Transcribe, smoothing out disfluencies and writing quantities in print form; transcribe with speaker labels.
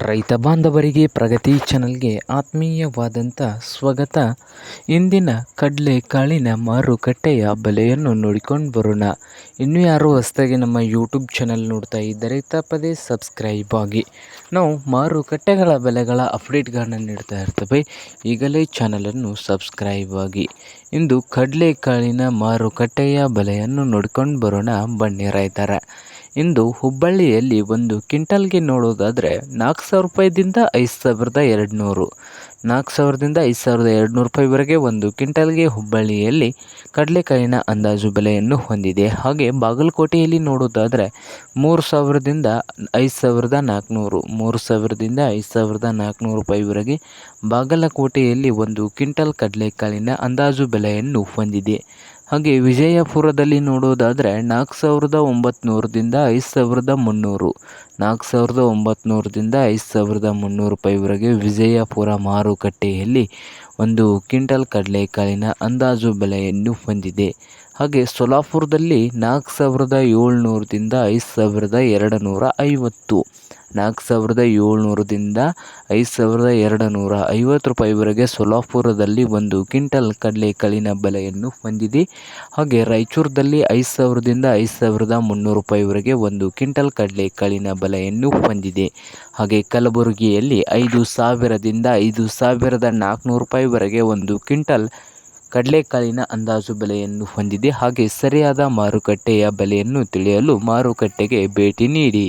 Speaker 1: ರೈತ ಬಾಂಧವರಿಗೆ ಪ್ರಗತಿ ಚಾನಲ್ಗೆ ಆತ್ಮೀಯವಾದಂಥ ಸ್ವಾಗತ. ಇಂದಿನ ಕಡಲೆಕಾಳಿನ ಮಾರುಕಟ್ಟೆಯ ಬೆಲೆಯನ್ನು ನೋಡಿಕೊಂಡು ಬರೋಣ. ಇನ್ನೂ ಯಾರು ಹೊಸದಾಗಿ ನಮ್ಮ ಯೂಟ್ಯೂಬ್ ಚಾನಲ್ ನೋಡ್ತಾ ಇದ್ದರೆ ತಪ್ಪದೇ ಸಬ್ಸ್ಕ್ರೈಬ್ ಆಗಿ. ನಾವು ಮಾರುಕಟ್ಟೆಗಳ ಬೆಲೆಗಳ ಅಪ್ಡೇಟ್ಗಳನ್ನು ನೀಡ್ತಾ ಇರ್ತೇವೆ. ಈಗಲೇ ಚಾನಲನ್ನು ಸಬ್ಸ್ಕ್ರೈಬ್ ಆಗಿ. ಇಂದು ಕಡಲೆಕಾಳಿನ ಮಾರುಕಟ್ಟೆಯ ಬೆಲೆಯನ್ನು ನೋಡಿಕೊಂಡು ಬರೋಣ ಬನ್ನಿ ರೈತರ. ಇಂದು ಹುಬ್ಬಳ್ಳಿಯಲ್ಲಿ ಒಂದು ಕ್ವಿಂಟಲ್ಗೆ ನೋಡೋದಾದರೆ 4,000 ರೂಪಾಯಿದಿಂದ 5,200 4,000ದಿಂದ 5,200 ರೂಪಾಯಿವರೆಗೆ ಒಂದು ಕ್ವಿಂಟಲ್ಗೆ ಹುಬ್ಬಳ್ಳಿಯಲ್ಲಿ ಕಡಲೆಕಾಯಿನ ಅಂದಾಜು ಬೆಲೆಯನ್ನು ಹೊಂದಿದೆ. ಹಾಗೆ ಬಾಗಲಕೋಟೆಯಲ್ಲಿ ನೋಡೋದಾದರೆ 3,000ದಿಂದ 5,400 3,000ದಿಂದ 5,400 ರೂಪಾಯಿವರೆಗೆ ಬಾಗಲಕೋಟೆಯಲ್ಲಿ ಒಂದು ಕ್ವಿಂಟಲ್ ಕಡಲೆಕಾಳಿನ ಅಂದಾಜು ಬೆಲೆಯನ್ನು ಹೊಂದಿದೆ. ಹಾಗೆ ವಿಜಯಪುರದಲ್ಲಿ ನೋಡೋದಾದರೆ 4,900ದಿಂದ 5,300 4,900ದಿಂದ 5,300 ರೂಪಾಯಿವರೆಗೆ ವಿಜಯಪುರ ಮಾರುಕಟ್ಟೆಯಲ್ಲಿ ಒಂದು ಕ್ವಿಂಟಲ್ ಕಡಲೆಕಾಳಿನ ಅಂದಾಜು ಬೆಲೆಯನ್ನು ಹೊಂದಿದೆ. ಹಾಗೆ ಸೊಲ್ಲಾಪುರದಲ್ಲಿ 4,700ದಿಂದ 5,250 4,700ದಿಂದ 5,250 ರೂಪಾಯಿವರೆಗೆ ಸೊಲ್ಲಾಪುರದಲ್ಲಿ ಒಂದು ಕ್ವಿಂಟಲ್ ಕಡಲೆಕಾಳಿನ ಬೆಲೆಯನ್ನು ಹೊಂದಿದೆ. ಹಾಗೆ ರಾಯಚೂರದಲ್ಲಿ 5,000ದಿಂದ 5,300 ರೂಪಾಯಿವರೆಗೆ ಒಂದು ಕ್ವಿಂಟಲ್ ಕಡಲೆಕಾಳಿನ ಬೆಲೆಯನ್ನು ಹೊಂದಿದೆ. ಹಾಗೆ ಕಲಬುರಗಿಯಲ್ಲಿ 5,000ದಿಂದ 5,400 ರೂಪಾಯಿವರೆಗೆ ಒಂದು ಕ್ವಿಂಟಲ್ ಕಡಲೆಕಾಳಿನ ಅಂದಾಜು ಬೆಲೆಯನ್ನು ಹೊಂದಿದೆ. ಹಾಗೆ ಸರಿಯಾದ ಮಾರುಕಟ್ಟೆಯ ಬೆಲೆಯನ್ನು ತಿಳಿಯಲು ಮಾರುಕಟ್ಟೆಗೆ ಭೇಟಿ ನೀಡಿ.